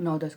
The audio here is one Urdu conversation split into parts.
9-10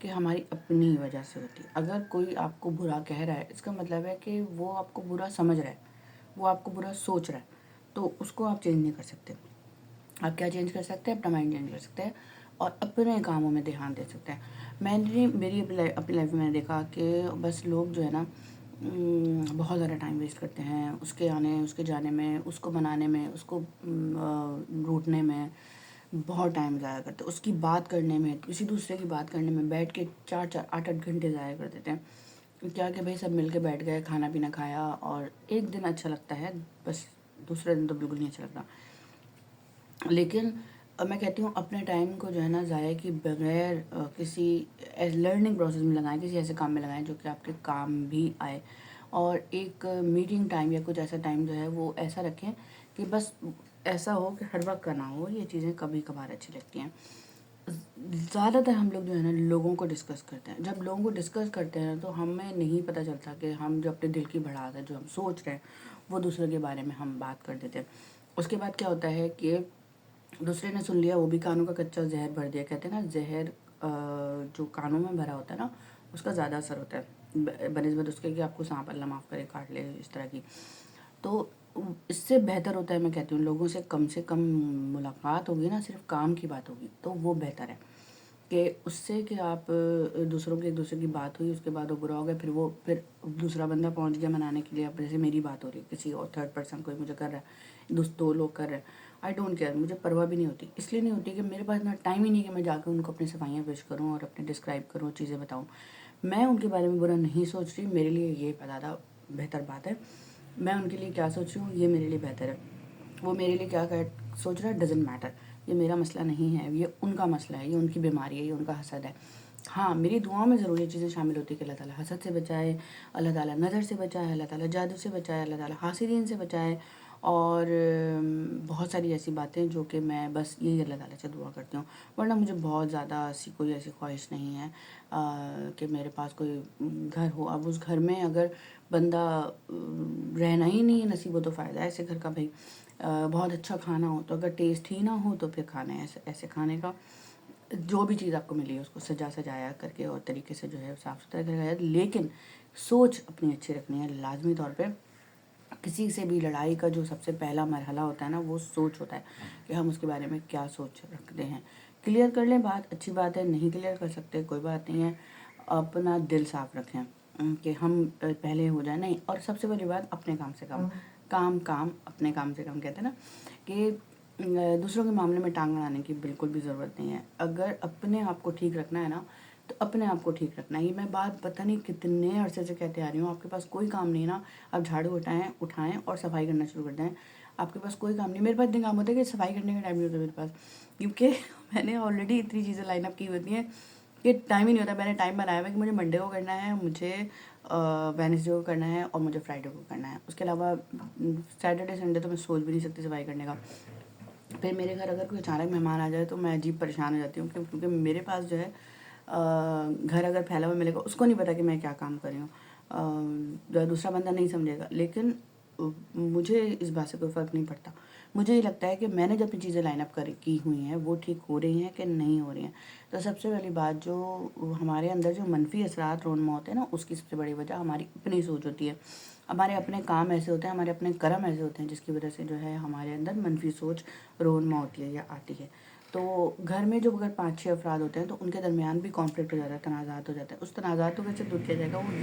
کہ ہماری اپنی وجہ سے ہوتی ہے. اگر کوئی آپ کو برا کہہ رہا ہے اس کا مطلب ہے کہ وہ آپ کو برا سمجھ رہا ہے, وہ آپ کو برا سوچ رہا ہے, تو اس کو آپ چینج نہیں کر سکتے. آپ کیا چینج کر سکتے ہیں؟ اپنا مائنڈ چینج کر سکتے ہیں اور اپنے کاموں میں دھیان دے سکتے ہیں. میری اپنی لائف میں نے دیکھا کہ بس لوگ جو ہے نا بہت زیادہ ٹائم ویسٹ کرتے ہیں اس کے آنے اس کے جانے میں, اس کو بنانے میں, اس کو روٹنے میں بہت ٹائم ضائع کرتے ہیں, اس کی بات کرنے میں, کسی دوسرے کی بات کرنے میں بیٹھ کے 4-8 گھنٹے ضائع کر دیتے ہیں. کیا کہ بھائی سب مل کے بیٹھ گئے, کھانا پینا کھایا اور ایک دن اچھا لگتا ہے, بس دوسرے دن تو بالکل نہیں اچھا لگتا. لیکن میں کہتی ہوں اپنے ٹائم کو جو ہے نا ضائع کی بغیر کسی لرننگ پروسیس میں لگائیں, کسی ایسے کام میں لگائیں جو کہ آپ کے کام بھی آئے. اور ایک میٹنگ ٹائم یا کچھ ایسا ٹائم جو ہے وہ ایسا رکھیں کہ بس ایسا ہو کہ ہر وقت کا نہ ہو, یہ چیزیں کبھی کبھار اچھی لگتی ہیں. زیادہ تر ہم لوگ جو ہے نا لوگوں کو ڈسکس کرتے ہیں. جب لوگوں کو ڈسکس کرتے ہیں تو ہمیں نہیں پتہ چلتا کہ ہم جو اپنے دل کی بھڑاس ہے, جو ہم سوچ رہے ہیں وہ دوسرے کے بارے میں ہم بات کر دیتے ہیں. اس کے بعد کیا ہوتا ہے کہ دوسرے نے سن لیا, وہ بھی کانوں کا کچا زہر بھر دیا. کہتے ہیں نا زہر جو کانوں میں بھرا ہوتا ہے نا اس کا زیادہ اثر ہوتا ہے بنسبت اس کے کہ آپ کو سانپ اللہ معاف کرے کاٹ لے, اس طرح کی. تو اس سے بہتر ہوتا ہے, میں کہتی ہوں لوگوں سے کم ملاقات ہوگی نا, صرف کام کی بات ہوگی تو وہ بہتر ہے کہ اس سے کہ آپ دوسروں کی ایک دوسرے کی بات ہوئی, اس کے بعد وہ برا ہو گیا, پھر دوسرا بندہ پہنچ گیا منانے کے لیے. اب جیسے میری بات ہو رہی ہے, کسی اور تھرڈ پرسن کوئی مجھے کر رہا ہے, 2 لوگ کر رہے ہیں, آئی ڈونٹ کیئر, مجھے پرواہ بھی نہیں ہوتی. اس لیے نہیں ہوتی کہ میرے پاس اتنا ٹائم ہی نہیں کہ میں جا کے ان کو اپنی صفائیاں پیش کروں اور اپنے ڈسکرائب کروں, چیزیں بتاؤں. میں ان کے بارے میں برا نہیں سوچ رہی, میرے لیے یہ زیادہ بہتر بات ہے. میں ان کے لیے کیا سوچ رہی ہوں یہ میرے لیے بہتر ہے. وہ میرے لیے کیا سوچ رہا ہے ڈزنٹ میٹر, یہ میرا مسئلہ نہیں ہے, یہ ان کا مسئلہ ہے, یہ ان کی بیماری ہے, یہ ان کا حسد ہے. ہاں میری دعاؤں میں ضرور یہ چیزیں شامل ہوتی ہے کہ اللہ تعالیٰ حسد سے بچائے, اللہ تعالیٰ نظر سے بچائے, اللہ تعالیٰ جادو سے بچائے, اللہ تعالیٰ حاسدین سے بچائے, اور بہت ساری ایسی باتیں جو کہ میں بس یہی اللہ تعالیٰ سے دعا کرتی ہوں. ورنہ مجھے بہت زیادہ کوئی ایسی خواہش نہیں ہے کہ میرے پاس کوئی گھر ہو. اب اس گھر میں اگر بندہ رہنا ہی نہیں ہے نصیب ہو تو فائدہ ہے ایسے گھر کا. بھائی بہت اچھا کھانا ہو تو اگر ٹیسٹ ہی نہ ہو تو پھر کھانا ہے ایسے کھانے کا, جو بھی چیز آپ کو ملی ہے اس کو سجایا کر کے اور طریقے سے جو ہے صاف ستھرا کرا ہے. لیکن سوچ اپنی اچھی رکھنی ہے لازمی طور پہ. کسی سے بھی لڑائی کا جو سب سے پہلا مرحلہ ہوتا ہے نا وہ سوچ ہوتا ہے کہ ہم اس کے بارے میں کیا سوچ رکھتے ہیں. کلیئر کر لیں بات, اچھی بات ہے. نہیں کلیئر کر سکتے کوئی بات نہیں ہے, اپنا دل صاف رکھیں کہ ہم پہلے ہو جائیں. نہیں, اور سب سے بڑی بات اپنے کام سے کام اپنے کام سے کام. کہتے ہیں نا کہ دوسروں کے معاملے میں ٹانگ اڑانے کی بالکل بھی ضرورت نہیں ہے. اگر اپنے آپ کو ٹھیک رکھنا ہے نا تو اپنے آپ کو ٹھیک رکھنا ہے. یہ میں بات پتہ نہیں کتنے عرصے سے کہتے آ رہی ہوں. آپ کے پاس کوئی کام نہیں نا, آپ جھاڑو اٹھائیں اور صفائی کرنا شروع کر دیں. آپ کے پاس کوئی کام نہیں. میرے پاس اتنے کام ہوتے ہیں کہ صفائی کرنے کا ٹائم نہیں ہوتا میرے پاس, کیونکہ میں نے آلریڈی اتنی چیزیں لائن اپ کی ہوتی ہیں کہ ٹائم ہی نہیں ہوتا. میں نے ٹائم بنایا ہوا ہے کہ مجھے منڈے کو کرنا ہے, مجھے وینسڈے کو کرنا ہے اور مجھے فرائیڈے کو کرنا ہے. اس کے علاوہ سیٹرڈے سنڈے تو میں سوچ بھی نہیں سکتی صفائی کرنے کا. پھر میرے گھر اگر کوئی اچانک مہمان آ جائے تو میں عجیب پریشان ہو جاتی ہوں, کیونکہ میرے پاس جو ہے گھر اگر پھیلا ہوا ملے گا, اس کو نہیں پتا کہ میں کیا کام کر رہی ہوں, دوسرا بندہ نہیں سمجھے گا. لیکن مجھے اس بات سے کوئی فرق نہیں پڑتا. مجھے یہ لگتا ہے کہ میں نے جب یہ چیزیں لائن اپ کی ہوئی ہیں وہ ٹھیک ہو رہی ہیں کہ نہیں ہو رہی ہیں. تو سب سے پہلی بات, جو ہمارے اندر جو منفی اثرات رونما ہوتے ہیں نا, اس کی سب سے بڑی وجہ ہماری اپنی سوچ ہوتی ہے. ہمارے اپنے کام ایسے ہوتے ہیں, ہمارے اپنے کرم ایسے ہوتے ہیں جس کی وجہ سے جو ہے ہمارے اندر منفی سوچ رونما ہوتی ہے یا آتی ہے. تو گھر میں جو اگر 5-6 افراد ہوتے ہیں تو ان کے درمیان بھی کانفلکٹ ہو جاتا ہے, تنازعات ہو جاتا ہے. اس تنازعات کو کیسے دور کیا جائے گا, وہ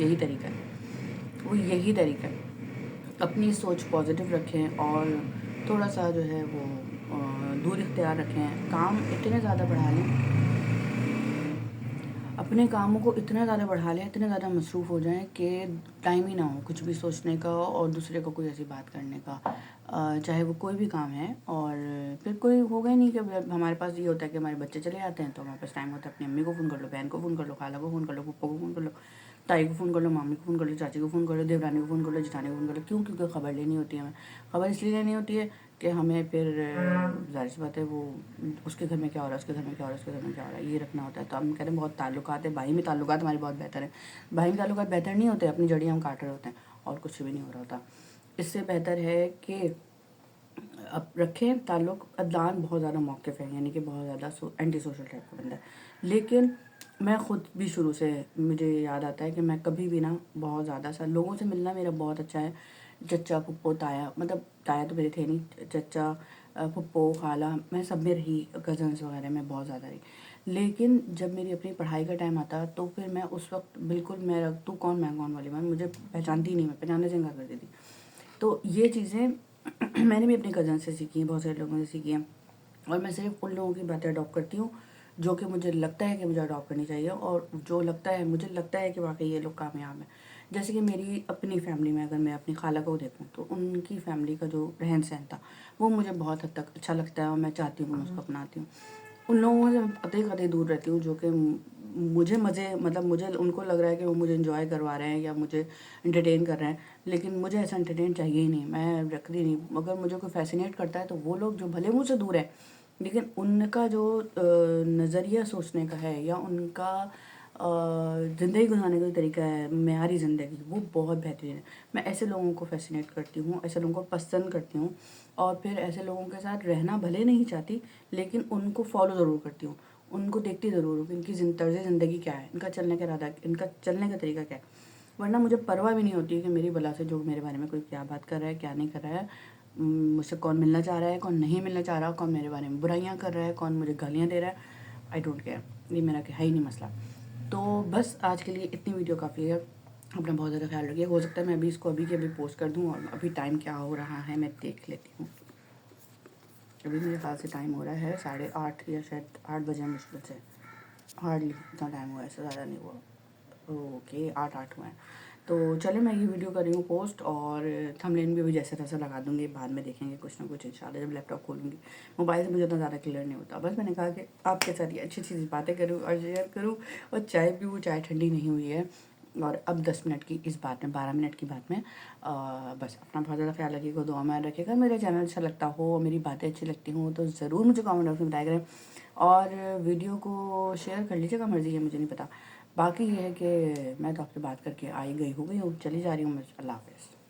یہی طریقہ ہے. اپنی سوچ پازیٹیو رکھیں اور تھوڑا سا جو ہے وہ دور اختیار رکھیں. کام اتنے زیادہ بڑھا لیں, اپنے کاموں کو اتنا زیادہ بڑھا لیں, اتنے زیادہ مصروف ہو جائیں کہ ٹائم ہی نہ ہو کچھ بھی سوچنے کا اور دوسرے کو کوئی ایسی بات کرنے کا, چاہے وہ کوئی بھی کام ہے. اور پھر کوئی ہوگا ہی نہیں کہ ہمارے پاس یہ ہوتا ہے کہ ہمارے بچے چلے جاتے ہیں تو ہمارے پاس ٹائم ہوتا ہے اپنی امی کو فون کر لو, بہن کو فون کر لو, خالہ کو فون کر لو, پھپھو کو فون کر لو, تائی کو فون کر لو, مامی کو فون کر لو, چاچی کو فون کر لو, دیورانی کو فون کر لو, جٹھانی کو فون کر لو. کیوں؟ کیونکہ خبر لینی ہوتی ہے ہمیں. خبر اس لیے لینی ہوتی ہے کہ ہمیں پھر ظاہر سی بات ہے وہ اس کے گھر میں کیا ہو رہا ہے, اس کے گھر میں کیا ہو رہا ہے, اس کے گھر میں کیا ہو رہا ہے, یہ رکھنا ہوتا ہے. تو ہم کہتے ہیں بہت تعلقات ہیں, بھائی میں تعلقات ہمارے بہت بہتر ہیں. بھائی میں تعلقات بہتر نہیں ہوتے, اپنی جڑیاں ہم کاٹ رہے ہوتے ہیں اور کچھ بھی نہیں ہو رہا ہوتا. اس سے بہتر ہے کہ اب رکھیں تعلق. عدنان بہت زیادہ موقف ہے, یعنی کہ بہت زیادہ اینٹی سوشل ٹائپ کا بندہ ہے, لیکن میں خود بھی شروع سے مجھے یاد آتا ہے کہ میں کبھی بھی نا بہت زیادہ سا لوگوں سے ملنا میرا بہت اچھا ہے. چچا پھپھو تایا، مطلب تایا تو میرے تھے نہیں، چچا پھپھو خالہ، میں سب میں رہی، کزنس وغیرہ میں بہت زیادہ رہی. لیکن جب میری اپنی پڑھائی کا ٹائم آتا تو پھر میں اس وقت بالکل میں تو کون میں کون والی بات، مجھے پہچانتی نہیں، میں پہچاننے سے انکار کر دیتی. تو یہ چیزیں میں نے بھی اپنے کزن سے سیکھی ہیں، بہت سارے لوگوں سے سیکھی ہیں. اور میں صرف ان لوگوں کی باتیں اڈاپٹ کرتی ہوں جو کہ مجھے لگتا ہے کہ مجھے اڈاپٹ کرنی چاہیے، اور جو مجھے لگتا ہے کہ واقعی یہ لوگ کامیاب ہیں. جیسے کہ میری اپنی فیملی میں اگر میں اپنی خالہ کو دیکھوں تو ان کی فیملی کا جو رہن سہن تھا وہ مجھے بہت حد تک اچھا لگتا ہے، اور میں چاہتی ہوں کہ میں اس کو اپناتی ہوں. ان لوگوں سے قطعی دور رہتی ہوں جو کہ مجھے مطلب مجھے ان کو لگ رہا ہے کہ وہ مجھے انجوائے کروا رہے ہیں یا مجھے انٹرٹین کر رہے ہیں، لیکن مجھے ایسا انٹرٹین چاہیے ہی نہیں، میں رکھتی نہیں. مگر مجھے کوئی فیسینیٹ کرتا ہے تو وہ لوگ جو بھلے مجھ سے دور ہیں لیکن ان کا جو نظریہ سوچنے کا ہے یا ان کا زندگی گزارنے کا طریقہ ہے، معیاری زندگی، وہ بہت بہترین ہے. میں ایسے لوگوں کو فیسینیٹ کرتی ہوں، ایسے لوگوں کو پسند کرتی ہوں، اور پھر ایسے لوگوں کے ساتھ رہنا بھلے نہیں چاہتی لیکن ان کو فالو ضرور کرتی ہوں. ان کو دیکھتی ضرور ہوں کہ ان کی طرز زندگی کیا ہے، ان کا چلنے کا ارادہ، ان کا چلنے کا طریقہ کیا ہے. ورنہ مجھے پرواہ بھی نہیں ہوتی کہ میری بلا سے جو میرے بارے میں کوئی کیا بات کر رہا ہے، کیا نہیں کر رہا ہے، مجھ سے کون ملنا چاہ رہا ہے، کون نہیں ملنا چاہ رہا، کون میرے بارے میں برائیاں کر رہا ہے، کون مجھے گالیاں دے رہا ہے. آئی ڈونٹ کیئر، یہ میرا کہ ہے ہی نہیں مسئلہ. تو بس آج کے لیے اتنی ویڈیو کافی ہے. اپنا بہت زیادہ خیال رکھیے. ہو سکتا ہے میں ابھی اس کو ابھی کے ابھی پوسٹ کر دوں، اور ابھی ٹائم کیا ہو رہا ہے میں دیکھ لیتی ہوں. ابھی میرے خیال سے ٹائم ہو رہا ہے 8:30 یا شاید 8 بجے مشکل سے، ہارڈلی اتنا ٹائم ہوا ہے، اس سے زیادہ نہیں ہوا. اوکے 8 ہوئے ہیں. تو چلے میں یہ ویڈیو کر رہی ہوں پوسٹ، اور تھمبنیل بھی ابھی جیسا تیسا لگا دوں گی، بعد میں دیکھیں گے کچھ نہ کچھ انشاءاللہ جب لیپ ٹاپ کھولوں گی. موبائل سے مجھے اتنا زیادہ کلیئر نہیں ہوتا، بس میں نے کہا کہ آپ کے ساتھ یہ اچھی اچھی باتیں کروں اور شیئر کروں. اور چائے پیوں، چائے ٹھنڈی نہیں ہوئی ہے. اور اب 10 منٹ کی اس بات میں، 12 منٹ کی بات میں بس اپنا بہت زیادہ خیال رکھیے گا، دعا میں رکھیے گا. میرا چینل اچھا لگتا ہو، میری باتیں اچھی لگتی ہوں تو ضرور مجھے کامنٹ باکس میں بتایا کریں، اور ویڈیو کو شیئر کر لیجیے گا، مرضی ہے، مجھے نہیں پتا. باقی یہ ہے کہ میں تو آپ سے بات کر کے آئی گئی ہو گئی ہوں، چلی جا رہی ہوں میں. اللہ حافظ.